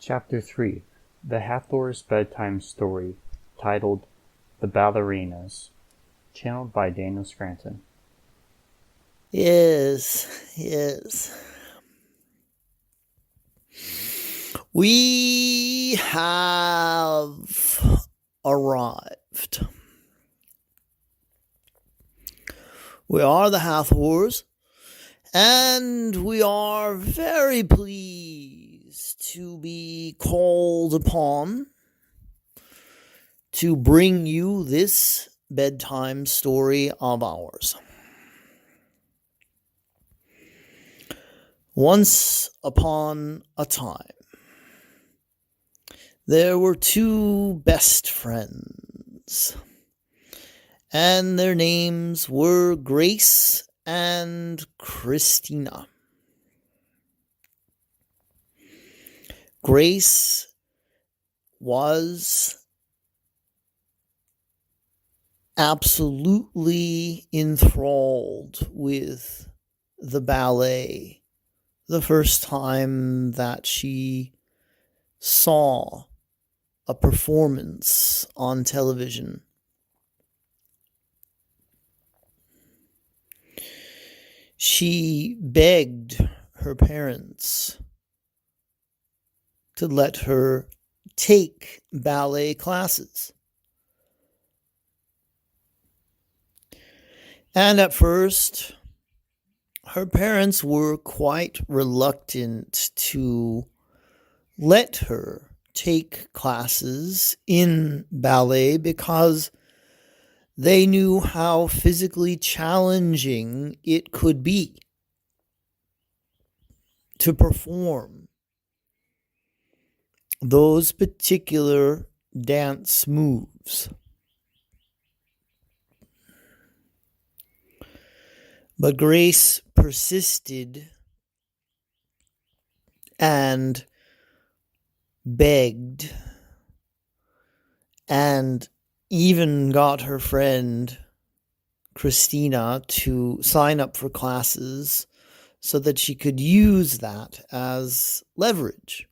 Chapter 3 The Hathor's Bedtime Story, titled The Ballerinas, channeled by Daniel Scranton. Yes. We have arrived. We are the Hathors, and we are very pleased to be called upon to bring you this bedtime story of ours. Once upon a time, there were two best friends, and their names were Grace and Christina. Grace was absolutely enthralled with the ballet the first time that she saw a performance on television. She begged her parents to let her take ballet classes. And at first, her parents were quite reluctant to let her take classes in ballet because they knew how physically challenging it could be to perform those particular dance moves. But Grace persisted and begged and even got her friend Christina to sign up for classes so that she could use that as leverage.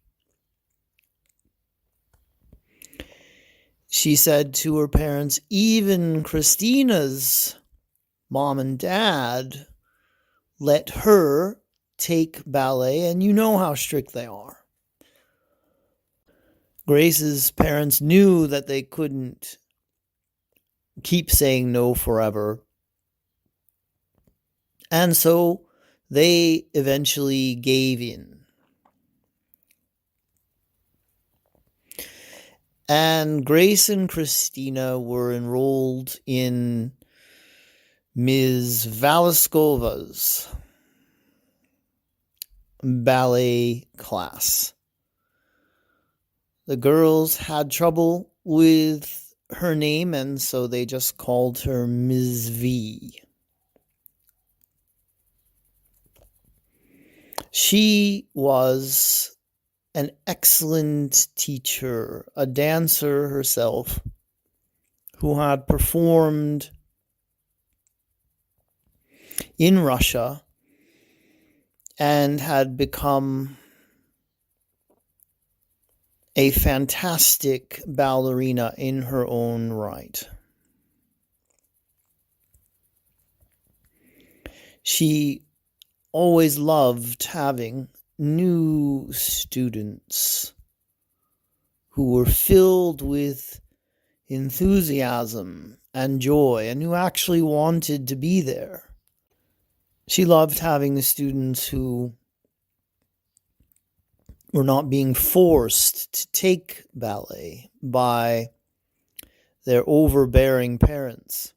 She said to her parents, even Christina's mom and dad let her take ballet, and you know how strict they are. Grace's parents knew that they couldn't keep saying no forever, and so they eventually gave in. And Grace and Christina were enrolled in Ms. Valaskova's ballet class. The girls had trouble with her name, and so they just called her Ms. V. She was an excellent teacher, a dancer herself, who had performed in Russia and had become a fantastic ballerina in her own right. She always loved having new students who were filled with enthusiasm and joy and who actually wanted to be there. She loved having the students who were not being forced to take ballet by their overbearing parents.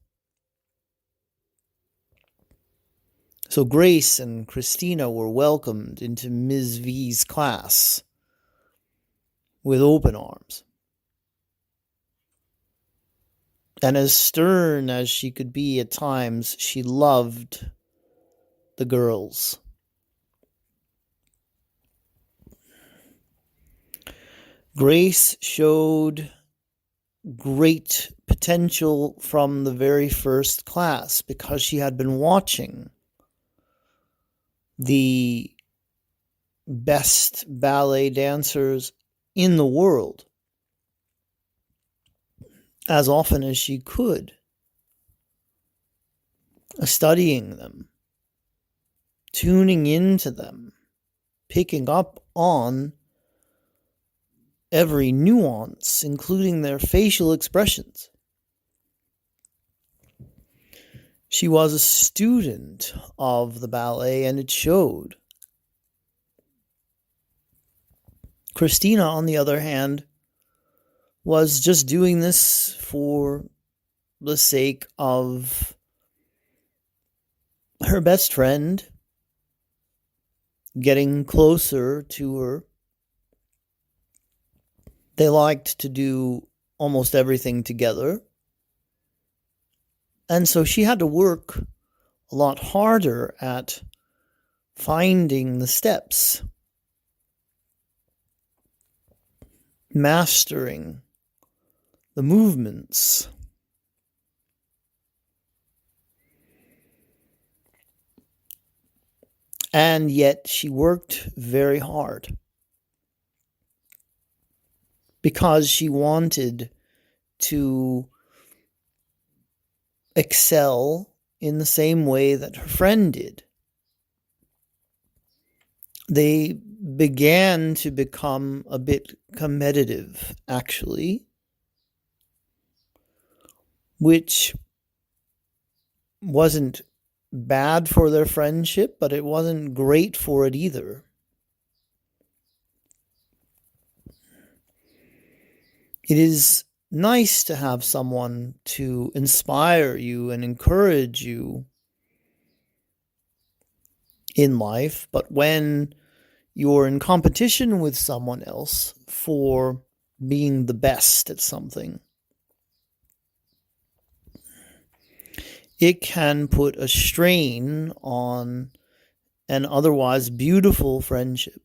So Grace and Christina were welcomed into Ms. V's class with open arms. And as stern as she could be at times, she loved the girls. Grace showed great potential from the very first class because she had been watching the best ballet dancers in the world as often as she could, studying them, tuning into them, picking up on every nuance, including their facial expressions. She was a student of the ballet, and it showed. Christina, on the other hand, was just doing this for the sake of her best friend getting closer to her. They liked to do almost everything together. And so she had to work a lot harder at finding the steps, mastering the movements. And yet she worked very hard because she wanted to excel in the same way that her friend did. They began to become a bit competitive, actually, which wasn't bad for their friendship, but it wasn't great for it either. It is nice to have someone to inspire you and encourage you in life, but when you're in competition with someone else for being the best at something, it can put a strain on an otherwise beautiful friendship.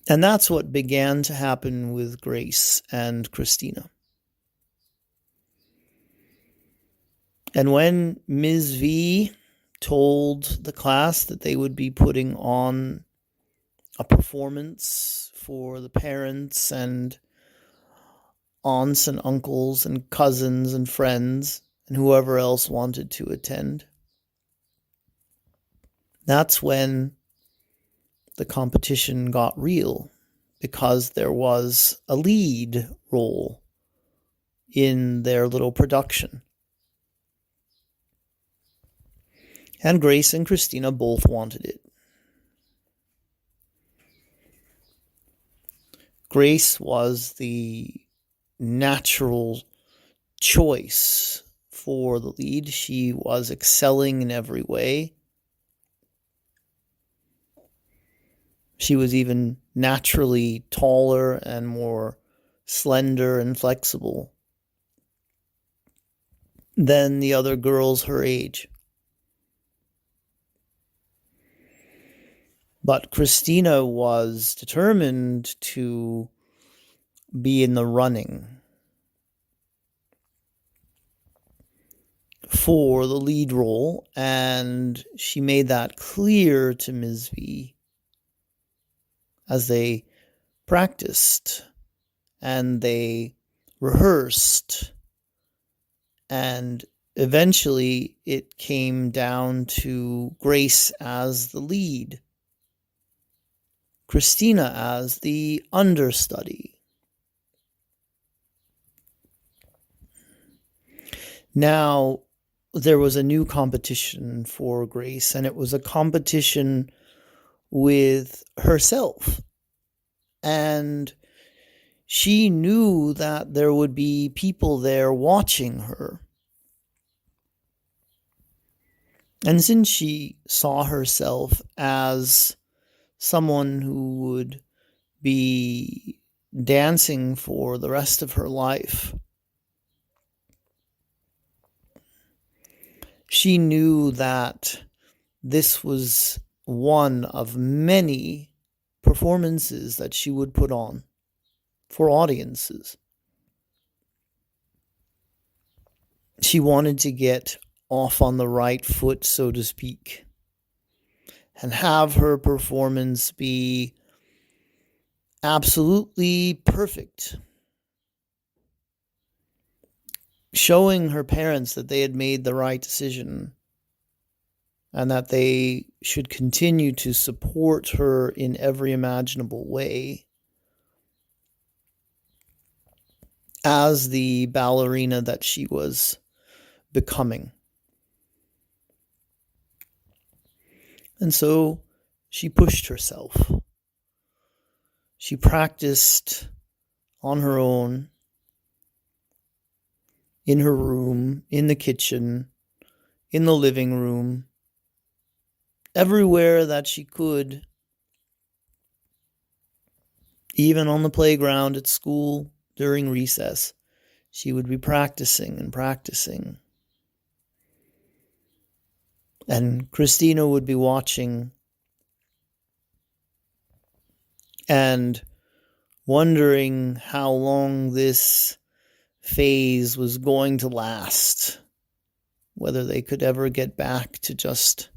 And that's what began to happen with Grace and Christina. And when Ms. V told the class that they would be putting on a performance for the parents and aunts and uncles and cousins and friends and whoever else wanted to attend, that's when the competition got real, because there was a lead role in their little production. And Grace and Christina both wanted it. Grace was the natural choice for the lead. She was excelling in every way. She was even naturally taller and more slender and flexible than the other girls her age. But Christina was determined to be in the running for the lead role, and she made that clear to Ms. V as they practiced and they rehearsed, and eventually it came down to Grace as the lead, Christina as the understudy. Now, there was a new competition for Grace, and it was a competition with herself. And she knew that there would be people there watching her. And since she saw herself as someone who would be dancing for the rest of her life, she knew that this was one of many performances that she would put on for audiences. She wanted to get off on the right foot, so to speak, and have her performance be absolutely perfect, showing her parents that they had made the right decision and that they should continue to support her in every imaginable way as the ballerina that she was becoming. And so she pushed herself. She practiced on her own, in her room, in the kitchen, in the living room, everywhere that she could, even on the playground at school during recess. She would be practicing and practicing. And Christina would be watching and wondering how long this phase was going to last, whether they could ever get back to just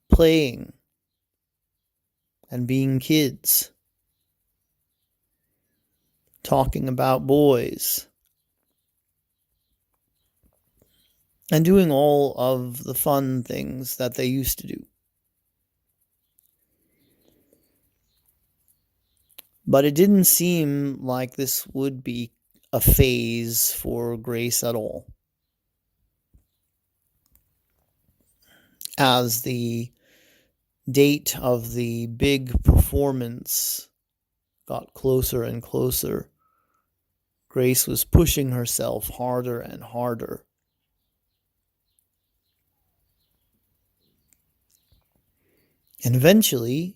playing and being kids, talking about boys, and doing all of the fun things that they used to do. But it didn't seem like this would be a phase for Grace at all. As the date of the big performance got closer and closer, Grace was pushing herself harder and harder. And eventually,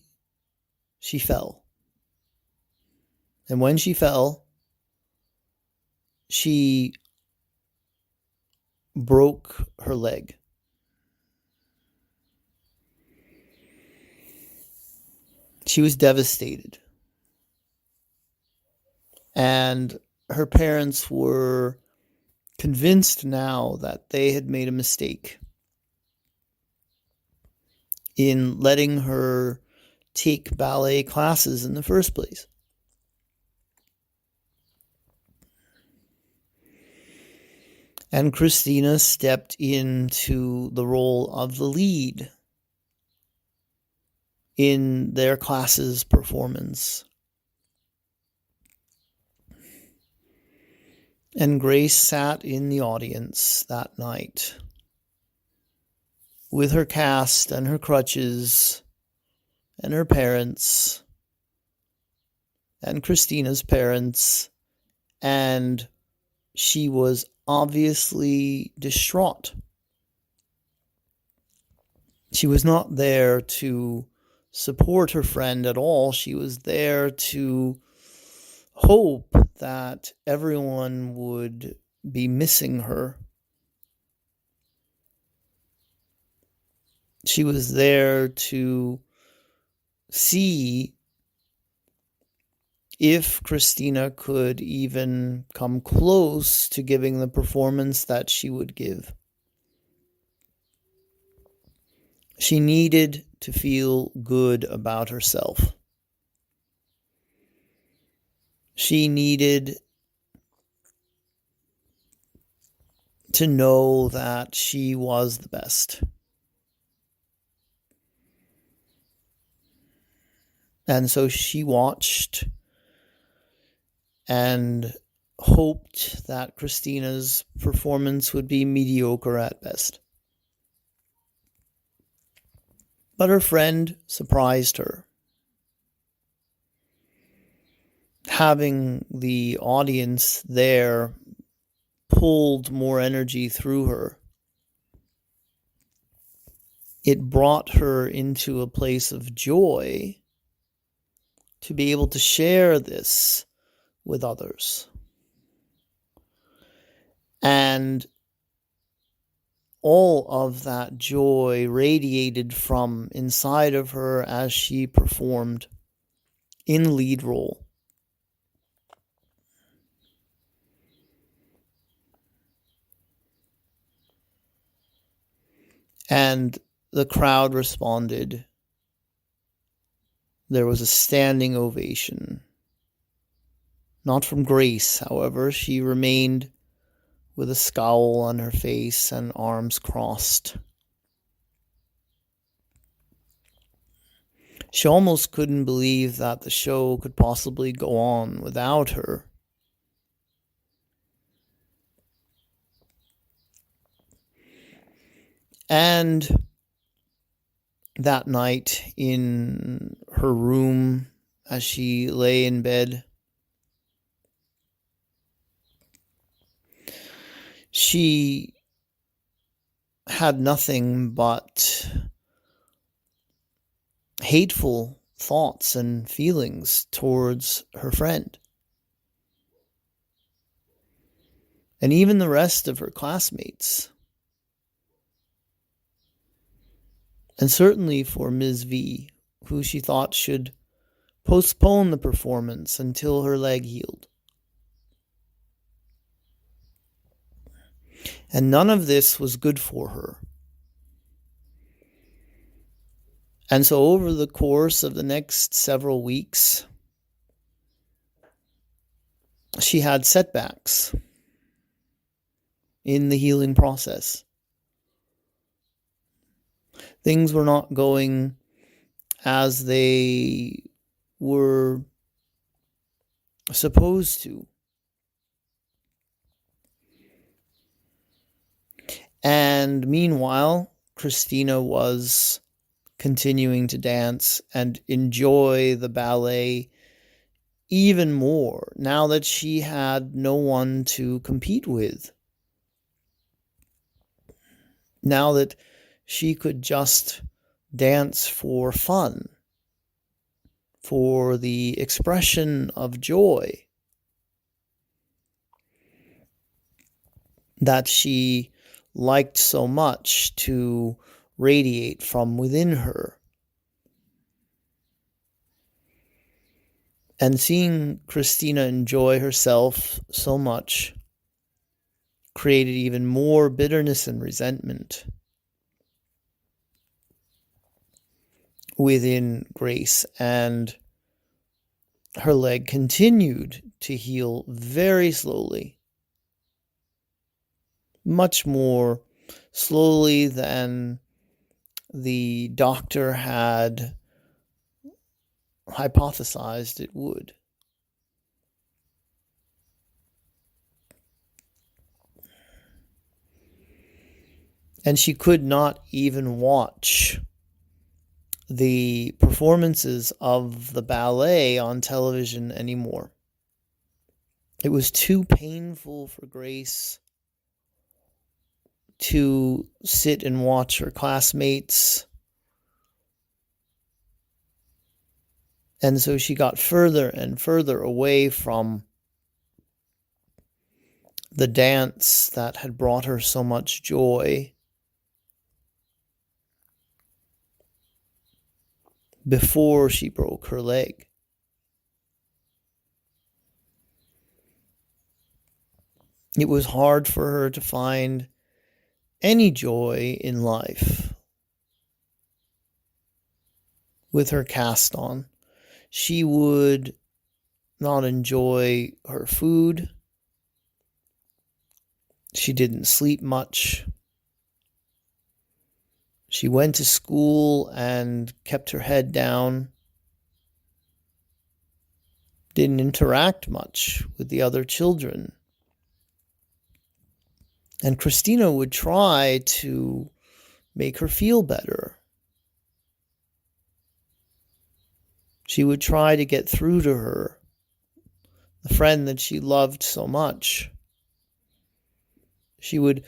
she fell. And when she fell, she broke her leg. She was devastated. And her parents were convinced now that they had made a mistake in letting her take ballet classes in the first place. And Christina stepped into the role of the lead in their class's performance. And Grace sat in the audience that night with her cast and her crutches and her parents and Christina's parents, and she was obviously distraught. She was not there to support her friend at all. She was there to hope that everyone would be missing her. She was there to see if Christina could even come close to giving the performance that she would give. She needed to feel good about herself. She needed to know that she was the best. And so she watched and hoped that Christina's performance would be mediocre at best. But her friend surprised her. Having the audience there pulled more energy through her. It brought her into a place of joy to be able to share this with others. And all of that joy radiated from inside of her as she performed in lead role. And the crowd responded there was a standing ovation. Not from Grace, however. She remained with a scowl on her face and arms crossed. She almost couldn't believe that the show could possibly go on without her. And that night in her room, as she lay in bed, she had nothing but hateful thoughts and feelings towards her friend. And even the rest of her classmates. And certainly for Ms. V, who she thought should postpone the performance until her leg healed. And none of this was good for her. And so over the course of the next several weeks, she had setbacks in the healing process. Things were not going as they were supposed to. And meanwhile, Christina was continuing to dance and enjoy the ballet even more now that she had no one to compete with. Now that she could just dance for fun, for the expression of joy that she liked so much to radiate from within her. And seeing Christina enjoy herself so much created even more bitterness and resentment within Grace, and her leg continued to heal very slowly, much more slowly than the doctor had hypothesized it would. And she could not even watch the performances of the ballet on television anymore. It was too painful for Grace to sit and watch her classmates. And so she got further and further away from the dance that had brought her so much joy before she broke her leg. It was hard for her to find any joy in life with her cast on. She would not enjoy her food. She didn't sleep much. She went to school and kept her head down. Didn't interact much with the other children. And Christina would try to make her feel better. She would try to get through to her, the friend that she loved so much. She would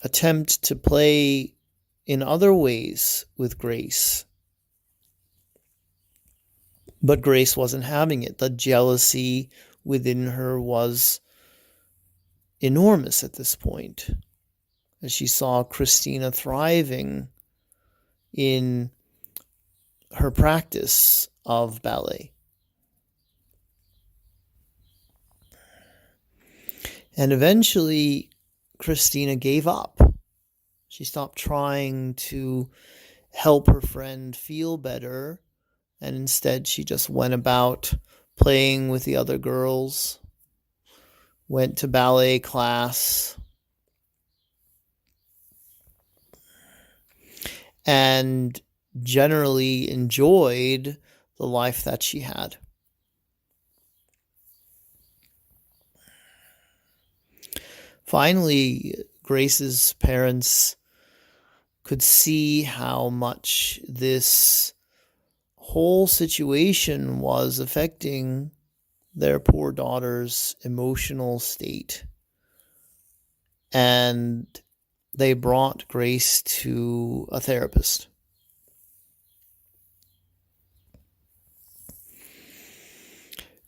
attempt to play in other ways with Grace. But Grace wasn't having it. The jealousy within her was enormous at this point, as she saw Christina thriving in her practice of ballet. And eventually, Christina gave up. She stopped trying to help her friend feel better and instead she just went about playing with the other girls, went to ballet class, and generally enjoyed the life that she had. Finally, Grace's parents could see how much this whole situation was affecting their poor daughter's emotional state. And they brought Grace to a therapist.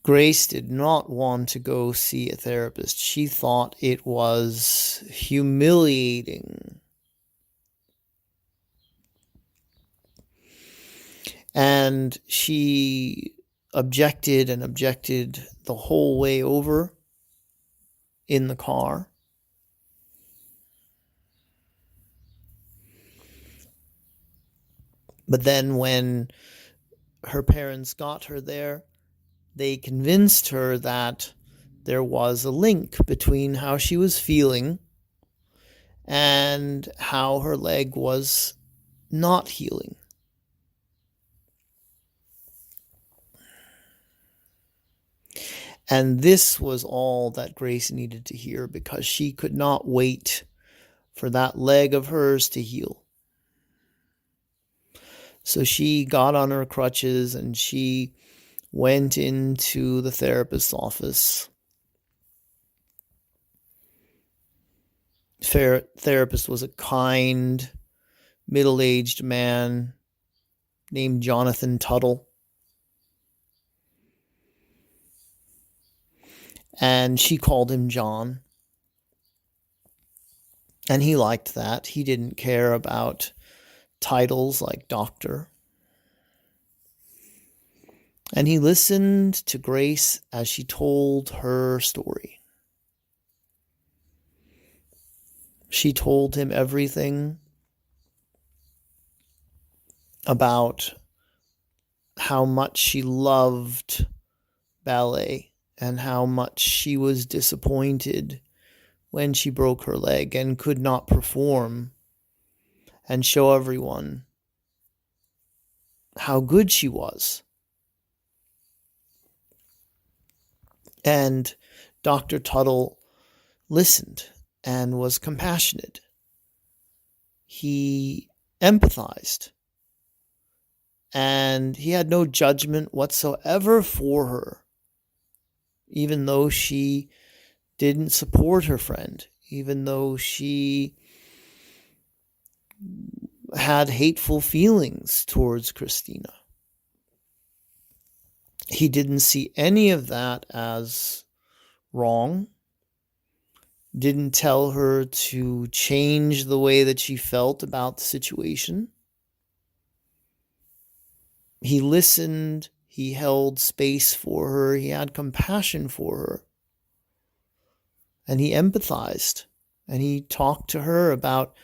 Grace did not want to go see a therapist. She thought it was humiliating. And she objected the whole way over in the car. But then when her parents got her there, they convinced her that there was a link between how she was feeling and how her leg was not healing. And this was all that Grace needed to hear, because she could not wait for that leg of hers to heal. So she got on her crutches and she went into the therapist's office. Therapist was a kind, middle-aged man named Jonathan Tuttle. And she called him John. And he liked that. He didn't care about titles like doctor. And he listened to Grace as she told her story. She told him everything about how much she loved ballet and how much she was disappointed when she broke her leg and could not perform and show everyone how good she was. And Dr. Tuttle listened and was compassionate. He empathized. And he had no judgment whatsoever for her, even though she didn't support her friend, even though she had hateful feelings towards Christina. He didn't see any of that as wrong, didn't tell her to change the way that she felt about the situation. He listened, he held space for her, he had compassion for her, and he empathized, and he talked to her about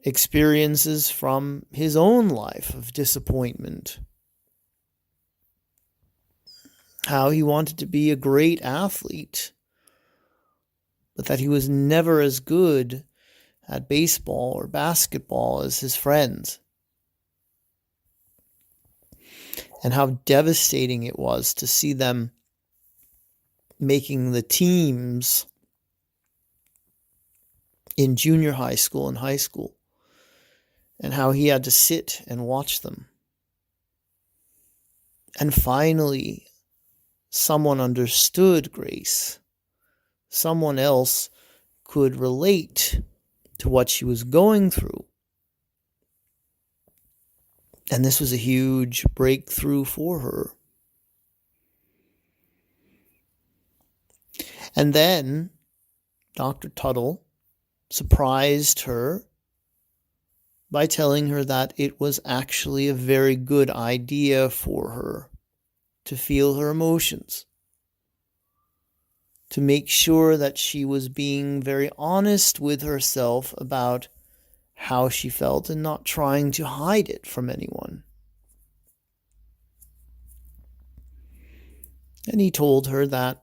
experiences from his own life of disappointment. How he wanted to be a great athlete, but that he was never as good at baseball or basketball as his friends. And how devastating it was to see them making the teams in junior high school and high school, and how he had to sit and watch them. And finally, someone understood Grace. Someone else could relate to what she was going through. And this was a huge breakthrough for her. And then Dr. Tuttle surprised her by telling her that it was actually a very good idea for her to feel her emotions, to make sure that she was being very honest with herself about how she felt and not trying to hide it from anyone. And he told her that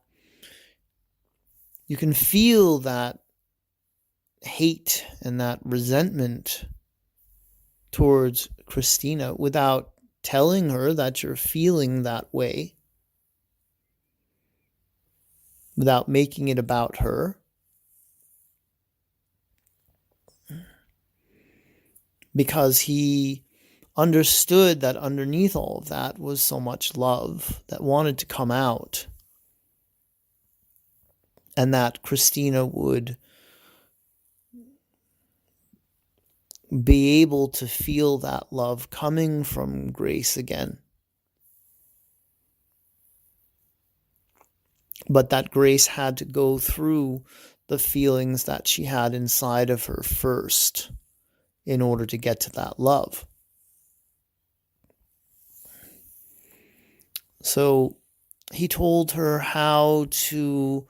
you can feel that hate and that resentment towards Christina without telling her that you're feeling that way, without making it about her. Because he understood that underneath all of that was so much love that wanted to come out, and that Christina would be able to feel that love coming from Grace again. But that Grace had to go through the feelings that she had inside of her first in order to get to that love. So he told her how to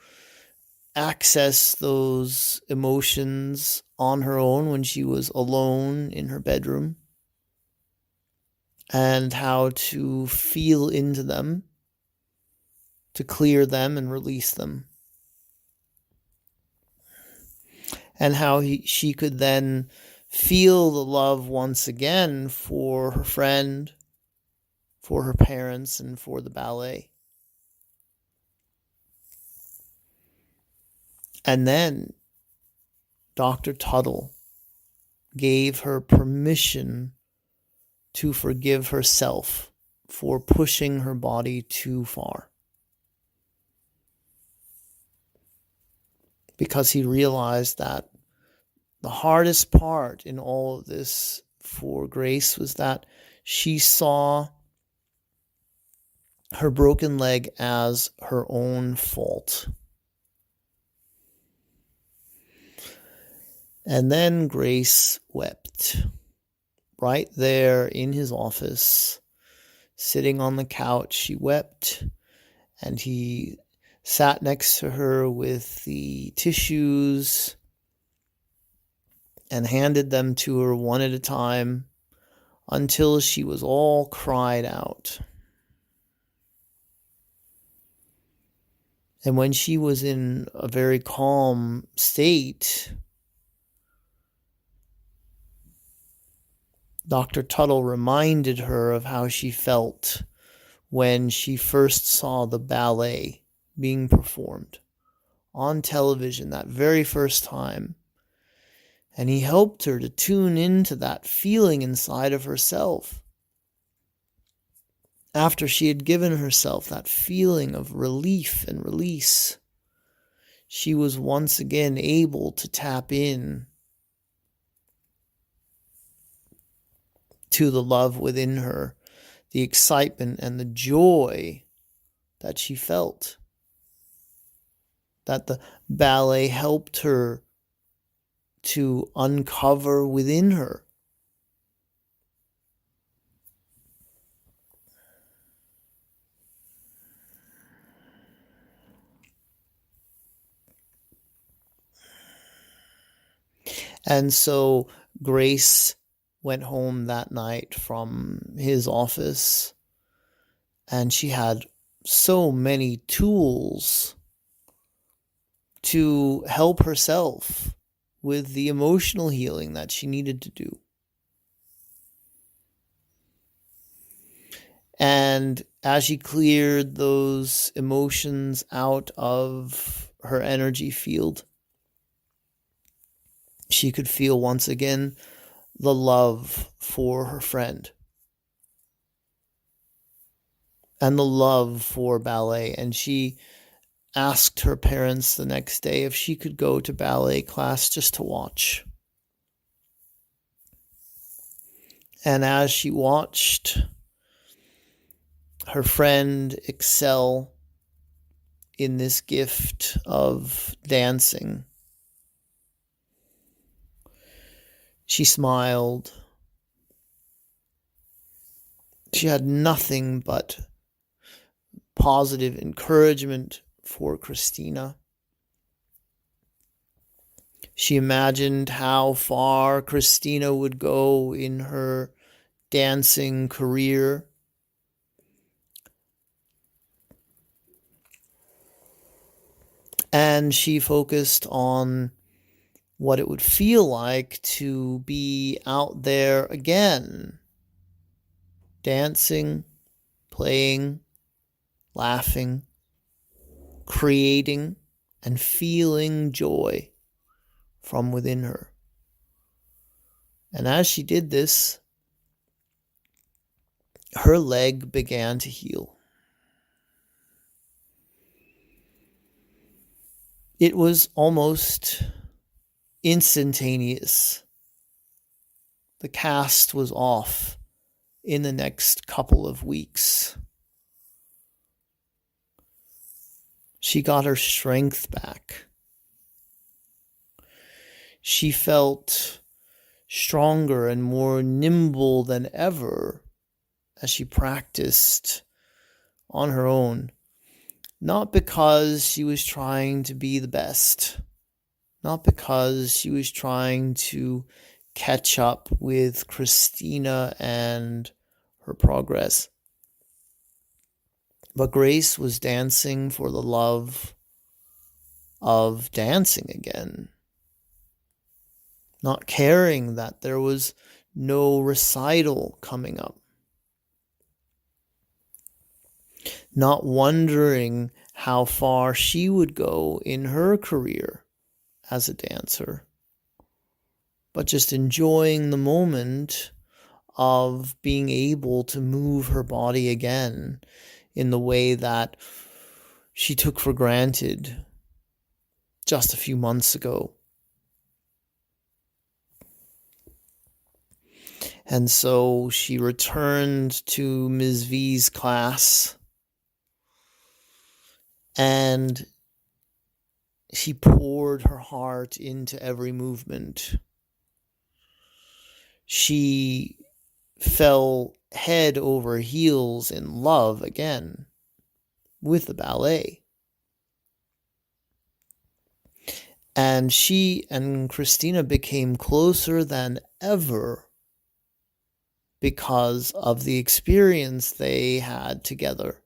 access those emotions on her own when she was alone in her bedroom, and how to feel into them, to clear them and release them, and how she could then feel the love once again for her friend, for her parents, and for the ballet. And then Dr. Tuttle gave her permission to forgive herself for pushing her body too far. Because he realized that the hardest part in all of this for Grace was that she saw her broken leg as her own fault. And then Grace wept right there in his office, sitting on the couch. She wept, and he sat next to her with the tissues and handed them to her one at a time until she was all cried out. And when she was in a very calm state, Dr. Tuttle reminded her of how she felt when she first saw the ballet being performed on television that very first time. And he helped her to tune into that feeling inside of herself. After she had given herself that feeling of relief and release, she was once again able to tap in to the love within her, the excitement and the joy that she felt, that the ballet helped her to uncover within her. And so Grace went home that night from his office, and she had so many tools to help herself with the emotional healing that she needed to do. And as she cleared those emotions out of her energy field, she could feel once again the love for her friend and the love for ballet. And she asked her parents the next day if she could go to ballet class just to watch. And as she watched her friend excel in this gift of dancing, she smiled. She had nothing but positive encouragement for Christina. She imagined how far Christina would go in her dancing career. And she focused on what it would feel like to be out there again, dancing, playing, laughing, creating, and feeling joy from within her. And as she did this, her leg began to heal. It was almost instantaneous. The cast was off in the next couple of weeks. She got her strength back. She felt stronger and more nimble than ever as she practiced on her own. Not because she was trying to be the best, not because she was trying to catch up with Christina and her progress, but Grace was dancing for the love of dancing again, not caring that there was no recital coming up, not wondering how far she would go in her career as a dancer, but just enjoying the moment of being able to move her body again in the way that she took for granted just a few months ago. And so she returned to Ms. V's class, and she poured her heart into every movement. She fell head over heels in love again with the ballet. And she and Christina became closer than ever because of the experience they had together.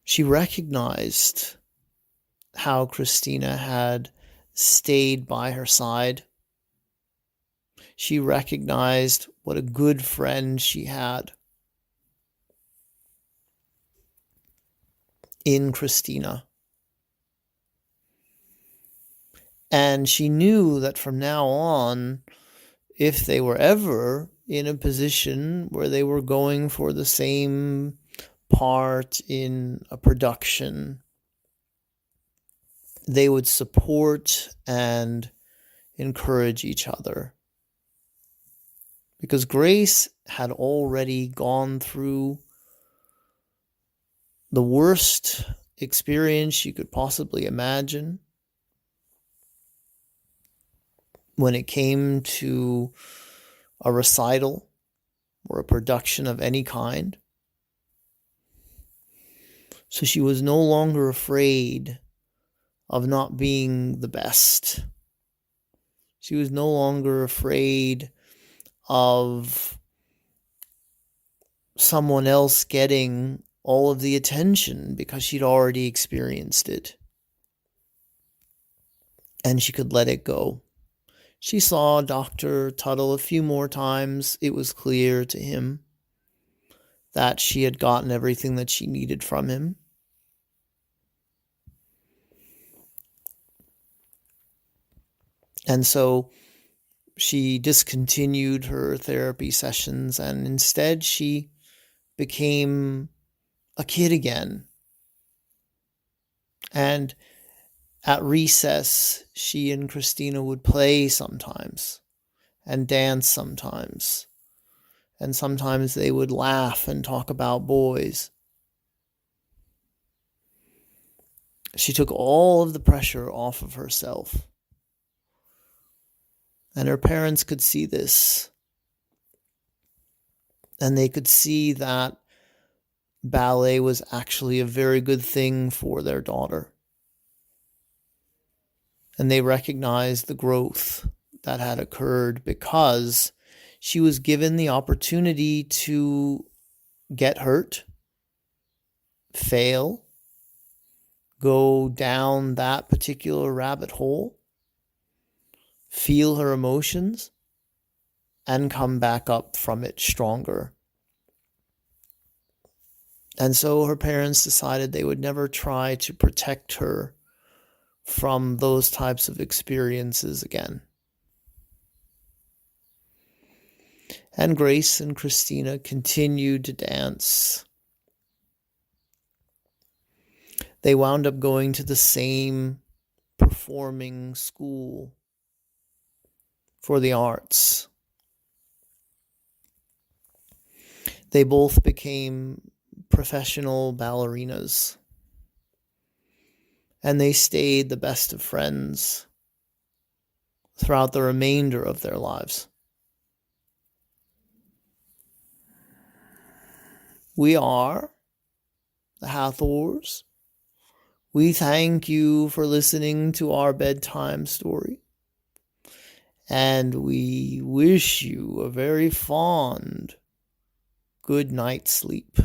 She recognized how Christina had stayed by her side. She recognized what a good friend she had in Christina. And she knew that from now on, if they were ever in a position where they were going for the same part in a production, they would support and encourage each other. Because Grace had already gone through the worst experience she could possibly imagine when it came to a recital or a production of any kind. So she was no longer afraid of not being the best. She was no longer afraid of someone else getting all of the attention because she'd already experienced it. And she could let it go. She saw Dr. Tuttle a few more times. It was clear to him that she had gotten everything that she needed from him. And so she discontinued her therapy sessions, and instead she became a kid again. And at recess, she and Christina would play sometimes and dance sometimes. And sometimes they would laugh and talk about boys. She took all of the pressure off of herself. And her parents could see this. And they could see that ballet was actually a very good thing for their daughter. And they recognized the growth that had occurred because she was given the opportunity to get hurt, fail, go down that particular rabbit hole, feel her emotions, and come back up from it stronger. And so her parents decided they would never try to protect her from those types of experiences again. And Grace and Christina continued to dance. They wound up going to the same performing school for the arts. They both became professional ballerinas. And they stayed the best of friends throughout the remainder of their lives. We are the Hathors. We thank you for listening to our bedtime story. And we wish you a very fond good night's sleep.